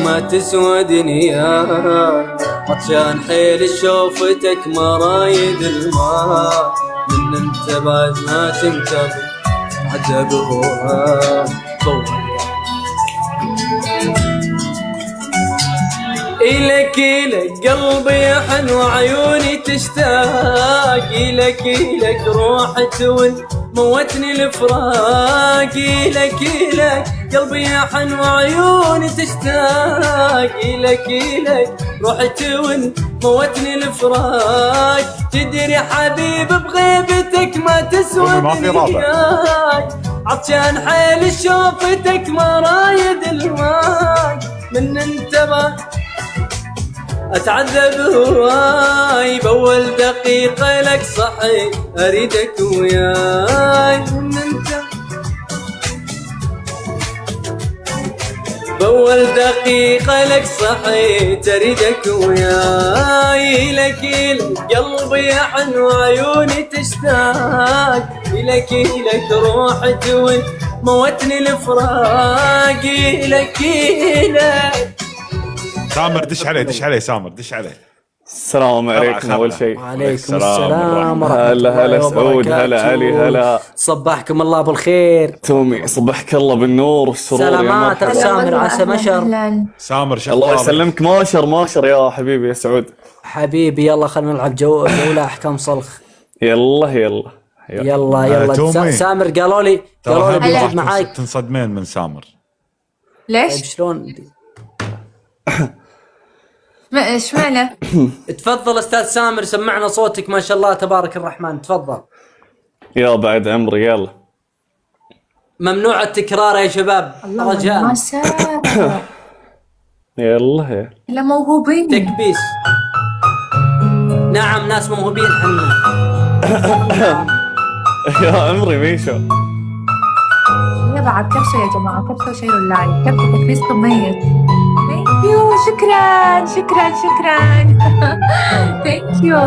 ما تسوى دنياي، عطشان حيل شوفتك مرايد الماء، من انت بعد ما تنتظر عجب هواك إلك قلبي يحن وعيوني تشتاق، إلك روحي تون موتني الفراق، إلك قلبي يحن وعيوني تشتاق، إلك روحي تون موتني الفراق، تدري حبيب بغيبتك ما تسوى دنياي، عطشان حيل شوفتك مرايد الماء، من انتبه أتعذب هواي، بأول دقيقة لك صحي أريدك وياي، من انت بأول دقيقة لك صحي تريدك وياي، لك قلبي يحن وعيوني تشتاق، لك روحي تون موتني الفراق، لك سامر دش عليه سامر دش عليه. السلام عليكم اول شيء. وعليكم السلام ورحمة الله الله سعود، هلا علي، هلا صبحكم الله بالخير. تومي صبحك الله بالنور والسرور. سلامات يا سامر، عسى مشر. سامر الله يسلمك، ماشر يا حبيبي يا سعود. حبيبي يلا خلينا نلعب جولة احكام صلخ. يلا سامر قالوا لي بيجي معاك. تنصدمين من سامر. ليش؟ شلون؟ ايش معنى؟ تفضل استاذ سامر، سمعنا صوتك ما شاء الله تبارك الرحمن، تفضل. يا بعد عمري يلا. ممنوع التكرار يا شباب رجاء. ما سابر. يلا لا موهوبين. تكبيس. نعم ناس موهوبين حنا. يا عمري ميشو. يا بعد كبسة يا جماعة، كبسة شيلوا اللايك، كبسة تكبيسكم ميت. ثانك يو، شكرا ثانك يو.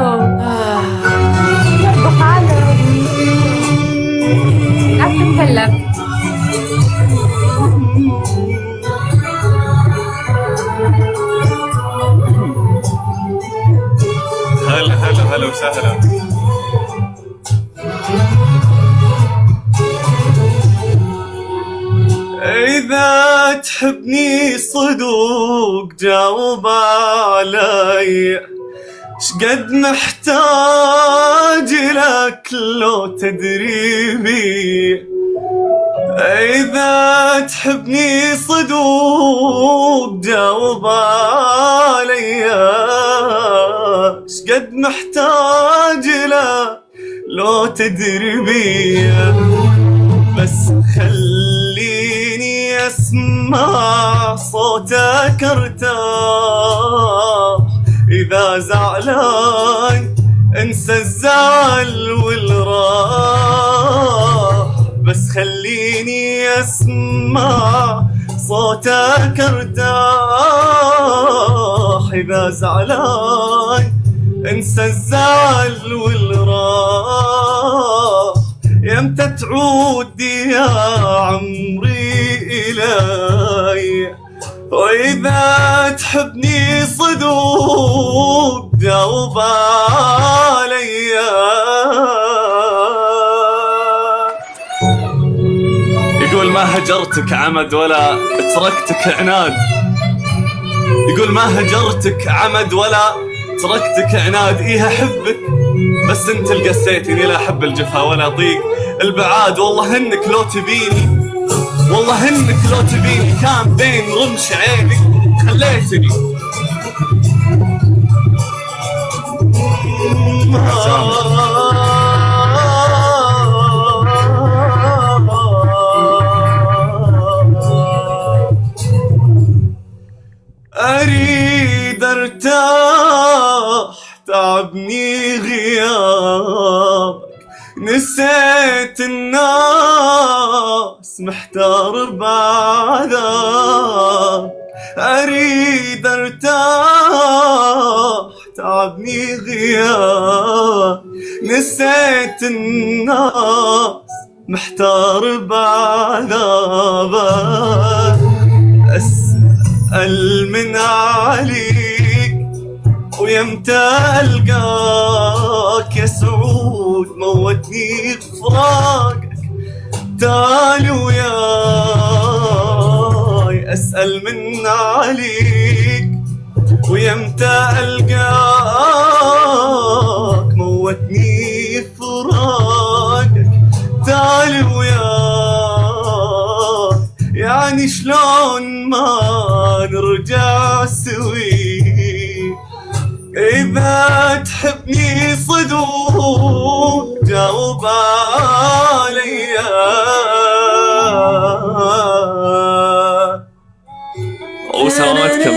يلا حالك لا تتكلم. هلا وسهلا. إذا تحبني صدوق جاوب علي، شقد محتاج لك لو تدري بي. إذا تحبني صدوق جاوب علي، شقد محتاج لك لو تدري بي. بس خليني اسمع صوتك ارتاح، اذا زعلان انسى الزعل والراح. بس خليني اسمع صوتك ارتاح، اذا زعلان انسى الزعل والراح. يمتى تعود يا عمري إلي، وإذا تحبني صدوق جاوب علي. يقول ما هجرتك عمد ولا تركتك عناد، يقول ما هجرتك عمد ولا تركتك عناد. إيه أحبك بس انت اللي قسيتني، لا احب الجفا ولا ضيق البعاد. والله انك لو تبيني، والله انك لو تبيني كان بين رمش عيني خليتني. اريد ارتاح تعبني غيابك، نسيت الناس محتار بعدك. أريد ارتاح تعبني غيابك، نسيت الناس محتار بعدك. أسأل من عليك ويمتى ألقاك يا سعود، موتني فراقك تعال وياي. أسأل من عليك ويمتى ألقاك، موتني فراقك تعال وياي. يعني شلون ما نرجع سوي، إذا تحبني صدوق جاوب عليا. وسلامتكم.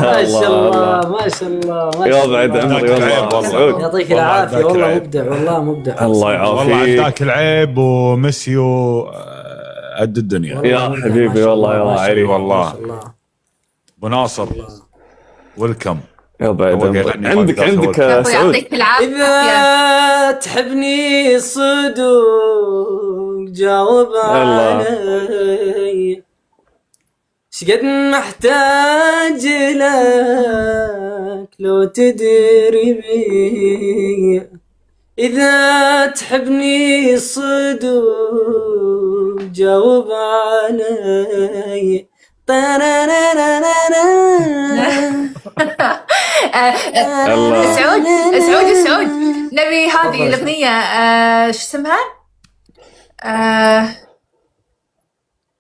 ما شاء الله ما شاء الله ما يا شاء بعد الله. عمري والله سعود. يعطيك والله العافيه عداك والله العيب. مبدع والله مبدع. الله والله يعافيك عداك العيب ومسيو قد الدنيا. والله يا مبدع، حبيبي ما شاء والله الله، يا ما شاء عري. الله، والله. ما شاء الله. ابو ناصر ويلكم. يا بعد هو عمري. يغني عندك ما عندك أقدر يا سعود. يعطيك العافية. إذا تحبني صدوق جاوب الله. علي، شقد محتاج لك لو تدري بي. إذا تحبني صدوق جاوب علي. الله. سعود نبي هذه الأغنية شو اسمها؟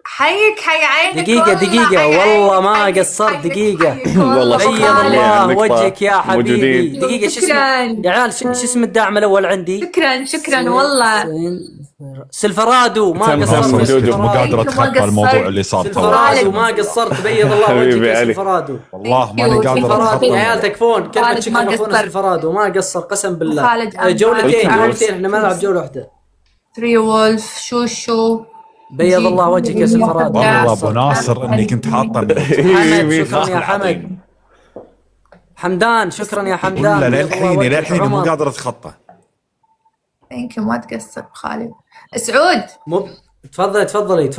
حيك حي عينك. دقيقة والله ما قصرت دقيقة. والله بيض شكراً الله لك. وجهك يا حبيبي. موجودين. دقيقة شو اسمه شكراً. يا عيال؟ شو اسم الداعم الأول عندي؟ شكرا والله. سلفرادو. ما تم قصرت. موجود. سلفرادو. مو قادر ما اتخطى قصرت. الموضوع اللي صار تو. سلفرادو ما قصرت. بيض الله حبيبي وجهك يا علي. سلفرادو. والله ماني قادر سلفرادو اتخطى يا عيال الموضوع. تكفون. كلمة خالد شكر ما لاخونا قصر. سلفرادو ما قصر قسم بالله. خالد أمام. جولتين خالد. احنا ما نلعب جولة واحدة. تري وولف شوشو. بيض الله وجهك يا سلفرادو. والله ابو ناصر اني كنت حاطه حمد شكرا يا حمد. حمدان شكرا يا حمدان. ولا بيض الله وجهك. للحين مو عمر. قادر اتخطى. ثانك يو ما تقصر خالد. سعود تفضلي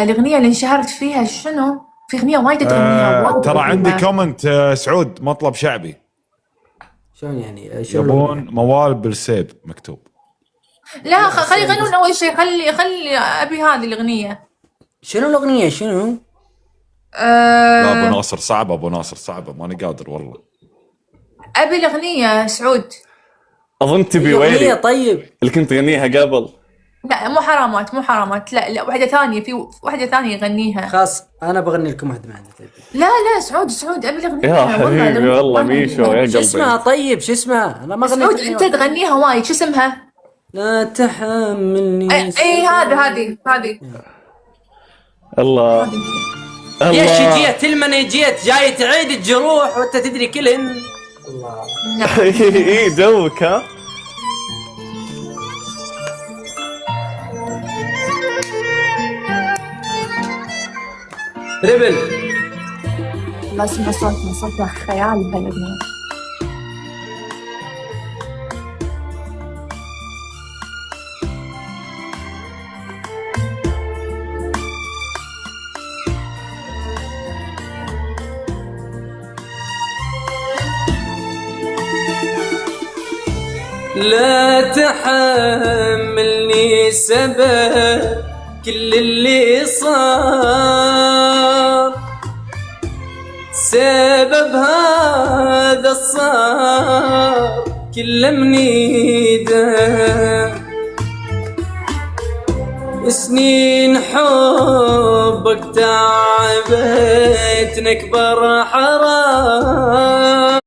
الأغنية اللي انشهرت فيها شنو؟ في أغنية وايد تغنيها وايد ترى عندي تغنيها. كومنت سعود مطلب شعبي شلون يعني؟ شلون؟ يبون موال بالسيب مكتوب. لا خلي يغنون أول شيء. خلي أبي هذه الأغنية. شنو الأغنية شنو؟ لا ابو ناصر صعبه، ابو ناصر صعبه ماني قادر والله. أبي الأغنية سعود. اظن تبي الأغنية ويلي طيب. اللي كنت تغنيها قبل. لا مو حرامات. لا واحدة ثانية. في واحدة ثانية يغنيها. خلاص أنا بغني لكم واحدة ما عندي. طيب لا سعود أبي الأغنية. يا حبيبي والله ميشو يا شو اسمها قلبي. طيب؟ شو اسمها؟ أنا ما سعود غنيت. أنت تغنيها وايد. شو اسمها؟ لا تحملني. اي هذه الله ليش الله. جيت المني جاي تعيد الجروح وأنت تدري كلهن. الله. اي دوك ها. ريبل. ما اسمع صوتها خيال بهالأغنية. لا تحملني سبب كل اللي صار، سبب هذا الصار كله منيده، سنين حبك تعبت نكبر حرام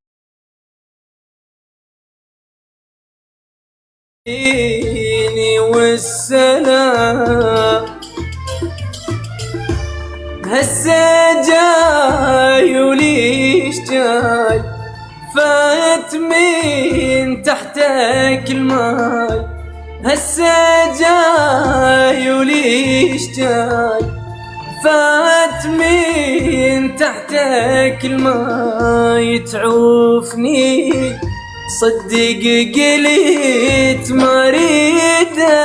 والسلام، هسه جاي وليش جاي فات من تحتك الماي، هسه جاي وليش جاي فات من تحتك الماي، تعوفني صدق قلت مريده،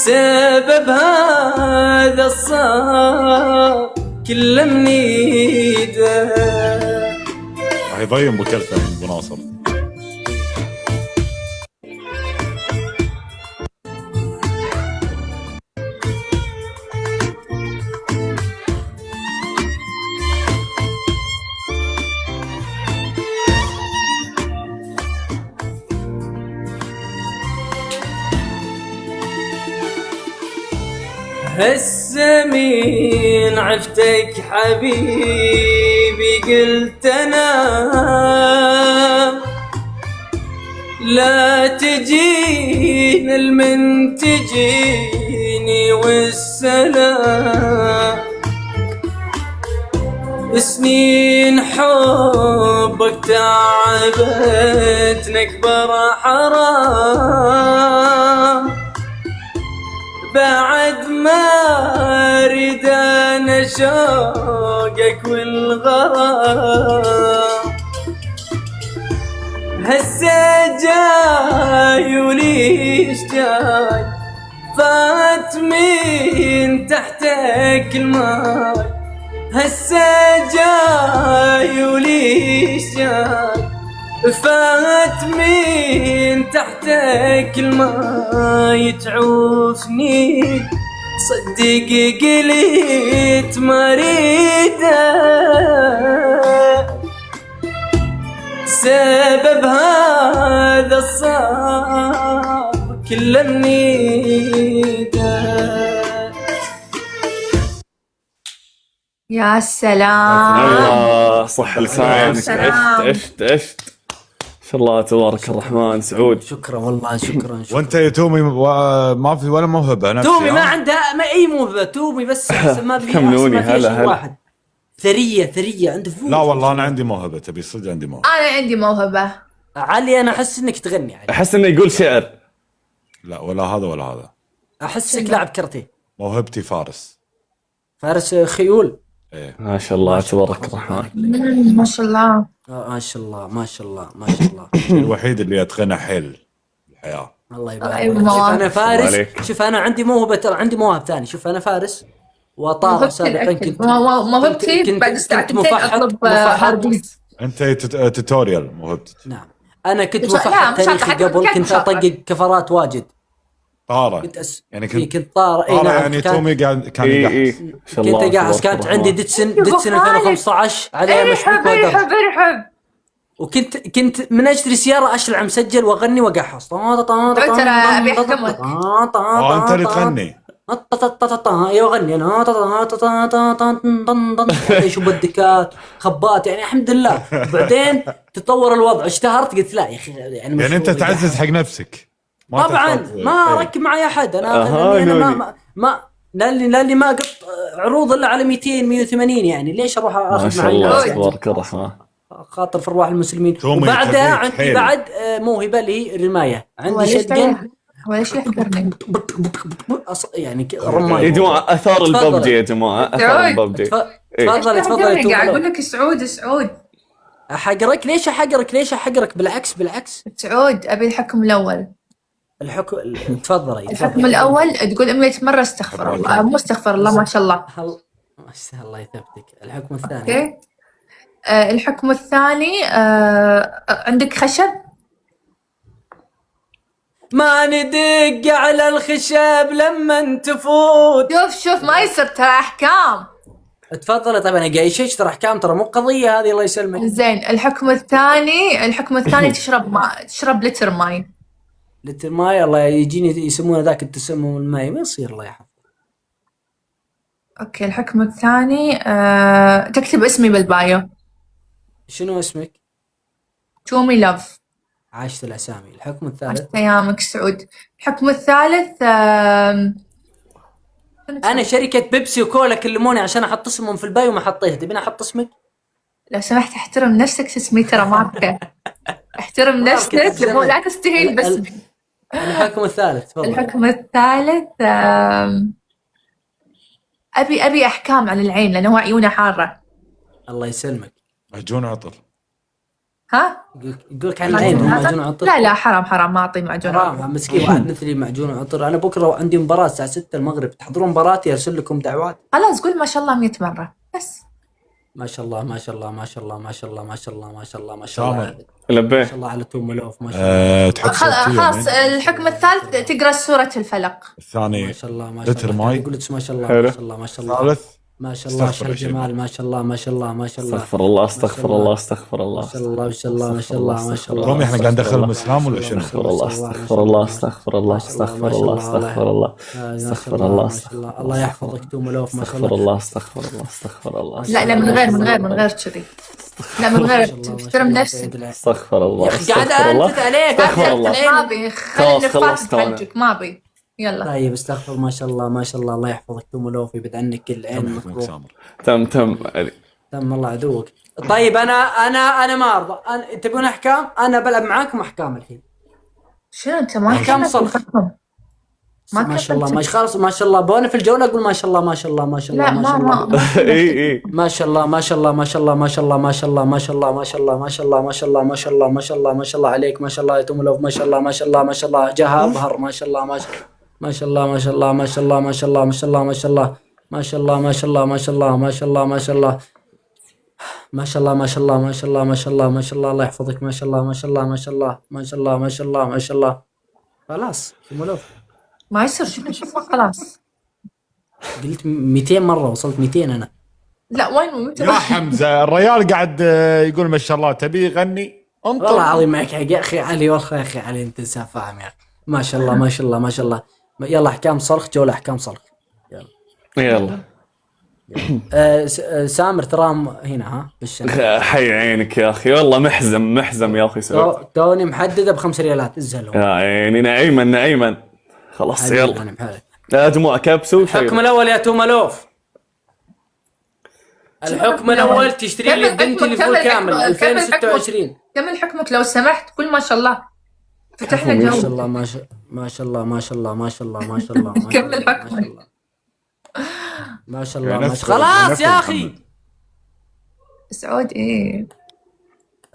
سبب هذا الصار كل منيده. راح يضيم ابو كلثم ابو ناصر. هسه مين عفتك حبيبي قلت انا لا تجين المن تجيني والسلام. سنين حبك تعبت نكبر حرام بعد ما اريد انا شوقك والغرام. هسه جاي وليش جاي فات من تحتك الماي. هسه جاي وليش جاي فات من تحتك الماي. تعوفني صدق قلت مريده سبب هذا الصار كل منيده. يا سلام. الله صح لسانك. سلام. عشت ما شاء الله تبارك الرحمن. سعود شكرا والله شكرا. وانت يا تومي ما في ولا موهبه نفسي؟ تومي ما عندها ما اي موهبه. تومي بس ما في كملوني. ما فيها شيء هلا. واحد. ثريه عنده فلوس. لا والله انا عندي موهبه. تبي صدق عندي موهبه. انا عندي موهبة. علي انا احس انك تغني علي. احس انه يقول شعر. لا ولا هذا ولا هذا. احس انك لاعب كرتيه. موهبتي فارس. فارس خيول. ايه ما شاء الله تبارك الرحمن. ما شاء الله. ما شاء الله ما شاء الله ما شاء الله. الوحيد اللي اتقنه حيل الحياه. الله يبارك. أيوة. شوف انا فارس. عليك. شوف انا عندي موهبه ترى عندي مواهب ثانيه. شوف انا فارس وطارق سابقا كنت موهبتي بعد ساعتين اطلب عربيز. انت توتوريال موهبتك. نعم انا كنت لا، مفحط مش تاريخي حتى قبل. كنت كنت شاطر. اطقق كفرات واجد. طارق كنت يعني كنت طارق. اي طارق نعم يعني كان- تومي قاعد كان اي يقحص. ما شاء الله كنت قاعد. تبارك كانت الرحمن. عندي ديتسن 2015 عليها مشبوك ارحب ودرج. ارحب. وكنت من اشتري سياره اشرع مسجل واغني واقحص. ترى أبي أحكمك. انت اللي تغني. يا اغني انا شو بدكات خبات يعني الحمد لله. بعدين تطور الوضع اشتهرت قلت لا يا اخي يعني انت تعزز حق نفسك. ما طبعا تحتاج- ما إيه. اركب معي احد. انا أها، أنا نوني. ما لاني ما قط عروض الا على 200 180 يعني ليش اروح ما اخذ شاء معي الله ناس يعني؟ تبارك الرحمن. خاطر في ارواح المسلمين. تومي وبعدها يخليك عندي حيل. بعد موهبه اللي هي الرمايه. عندي وليش شتقن وليش يحضرني؟ يعني رمايه. يا جماعه اثار تفضل. الببجي يا جماعه اثار سعود. الببجي. تفضل تفضل قاعد يا اقول تومي. لك سعود احقرك ليش احقرك بالعكس سعود ابي الحكم الاول. الحكم. تفضل الحكم الاول تقول 100 مرة استغفر الله مو استغفر الله ما شاء الله. الله يثبتك. الحكم الثاني. اوكي. الحكم الثاني عندك خشب. ما ندق على الخشب لما تفوت. شوف ما يصير ترى احكام. تفضل. طيب انا قاعد يشيش ترى احكام ترى مو قضيه هذه الله يسلمك. زين الحكم الثاني تشرب ماء تشرب لتر ماي. لتر ماي. الله يجيني يسمونه ذاك التسمم المائي ما يصير الله يحفظ. اوكي الحكم الثاني تكتب اسمي بالبايو. شنو اسمك؟ تومي لاف. عاشت الاسامي. الحكم الثالث. عشت ايامك سعود. الحكم الثالث انا شركه بيبسي وكولا كلموني عشان احط اسمهم في البايو وما حطيته. تبيني احط اسمك؟ لو سمحت احترم نفسك اسمي ترى ماركة. احترم نفسك لا تستهين باسمي. الحكم الثالث تفضل. الحكم الثالث ابي احكام عن العين لانه هو عيونه حاره. الله يسلمك. مهجون عطر. ها؟ يقولك عن العين معجون عطر. لا حرام ما اعطي معجون عطر. حرام مسكين واحد مثلي معجون عطر. انا بكره عندي مباراه الساعه 6 المغرب، تحضرون مباراتي ارسل لكم دعوات. خلاص قول ما شاء الله 100 مرة بس. ما شاء الله ما شاء الله ما شاء الله ما شاء الله ما شاء الله ما شاء الله ما شاء الله ما لبيه. شاء الله على توم ملوف ما شاء الله. تحط خلاص الحكم الثالث تقرا سورة الفلق. الثاني ما شاء الله ما شاء لتر الله. ماي. يقول لك ما شاء الله حلو. ما شاء الله ما شاء الله ثالث ما شاء الله. استغفر شو يا شيخ. الجمال ما شاء الله ما شاء الله ما شاء الله استغفر الله استغفر الله استغفر ما الله شاء الله ما شاء الله ما شاء الله ما شاء الله. رومي احنا قاعد ندخل الاسلام ولا شنو؟ استغفر الله استغفر الله استغفر الله استغفر الله استغفر الله استغفر الله ما شاء الله. الله يحفظك توم ملوف ما شاء استغفر الله. الله استغفر الله استغفر الله لا من غير كذي. لا من غير تحترم نفسك. استغفر الله يا اخي قاعد استغفر الله انتت عليك. استغفر الله. ما ابي خلي خلاص النفاق خلصت أنا. بحجك ما ابي. يلا طيب استغفر ما شاء الله ما شاء الله. الله يحفظك توم ملوف يبعد عنك كل عين حكمك مكروه. سامر. تم تم الله عدوك. طيب انا ما ارضى. تبون احكام؟ انا بلعب معاكم احكام الحين. شنو انت ما أحكام كملت صلح. الحكم. ما شاء الله كملت. ما خلاص ما شاء الله. بوني في الجوله اقول ما شاء الله ما شاء الله ما شاء الله لا ما شاء الله اي ما شاء الله ما شاء الله ما شاء الله ما شاء الله ما شاء الله ما شاء الله ما شاء الله ما شاء الله ما شاء الله ما شاء الله ما شاء الله ما شاء الله عليك ما شاء الله يا توملوف ما شاء الله ما شاء الله ما شاء الله جاه اظهر ما شاء الله ما شاء الله ما شاء الله ما شاء الله ما شاء الله ما شاء الله ما شاء الله ما شاء الله ما شاء الله ما شاء الله ما شاء الله ما شاء الله ما شاء الله ما شاء الله ما شاء الله ما شاء الله ما شاء الله الله يحفظك ما شاء الله ما شاء الله ما شاء الله ما شاء الله ما شاء الله ما شاء الله. خلاص توملوف ما يصير شوف خلاص. قلت 200 مرة وصلت 200 أنا. لا وين يا حمزه الريال قاعد يقول ما شاء الله تبي يغني انطر. والله العظيم معك حق يا أخي علي والله يا أخي علي أنت إنسان فاهم يا أخي. ما شاء الله ما شاء الله ما شاء الله. يلا أحكام صرخ جولة أحكام صرخ. يلا سامر ترام هنا ها بالشنطة. حي عينك يا اخي والله محزم يا اخي سعود. توني محددة ب5 ريالات ازهلوا. يا عيني نعيما خلاص يلا يا جماعة كبسوا الحكم الأول يا توملوف. الحكم الأول تشتري لي بنتي الفول كامل 2026. كمل حكمك لو سمحت. قول ما شاء الله. فتحنا ما شاء جو. الله ما شاء الله ما شاء الله ما شاء الله ما شاء الله كمل حكمك. ما شاء الله ما شاء الله. خلاص يا أخي. سعود ايه.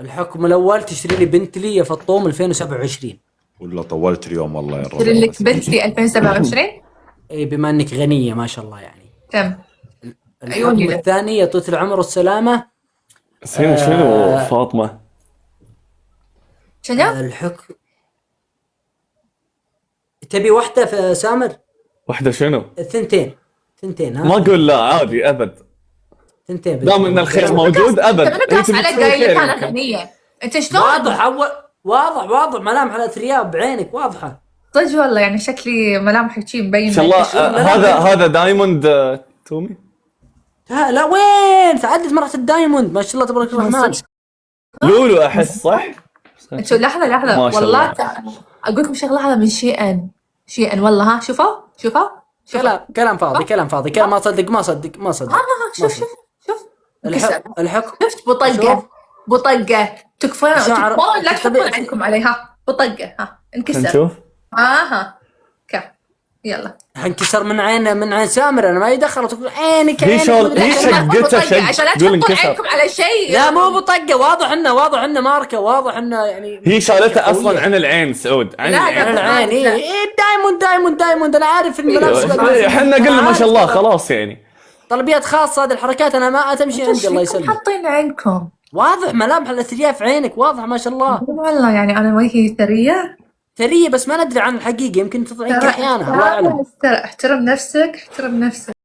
الحكم الأول تشتري لي بنتلي يا فطوم 2027. ولا طولت اليوم والله يا اشتري لك بنتلي 2027. اي بما انك غنية ما شاء الله يعني. تم. الحكم الثاني يا طويلة العمر والسلامة. شنو فاطمة؟ شنو؟ الحكم تبي واحدة في سامر؟ واحدة شنو؟ ثنتين ها؟ ما اقول لا عادي ابد. ثنتين دام ان الخير موجود ابد. انت من قاص عليك قايل لك انا غنية. انت شلون؟ واضح ملامح الاثرياء بعينك واضحة. صدق والله يعني شكلي ملامحك شي مبين. ان شاء الله هذا دايموند تومي. لا وين عدت مرة الدايموند ما شاء الله تبارك الرحمن. لولو احس صح. انتوا لحظة ما شاء والله الله. اقول لكم شغلة هذا من شيئا والله. ها شوفوا كلام فاضي كلام ما صدق ما صدق. شوف الحكم شفت بطقة تكفون لا تحطون عندكم عليها بطقة. ها انكسر. نشوف. كف يلا. حنكسر من عين سامر. انا ما يدخل وتقول عينك هي شقته شق عشان لا تقول تحطون انكسر. عينكم على شيء. لا مو بطقة. واضح انه ماركة. واضح انه يعني هي شالته اصلا عن العين سعود عن لا، العين. العين دايموند انا عارف الملابس. احنا قلنا ما شاء الله خلاص يعني طلبيات خاصة هذه الحركات انا ما تمشي عندي الله يسلمك. حاطين عينكم واضح ملامح الاثرياء في عينك واضح ما شاء الله. والله يعني انا وجهي ثرية بس ما ندري عن الحقيقة يمكن تضعيك احيانا الله اعلم. احترم نفسك.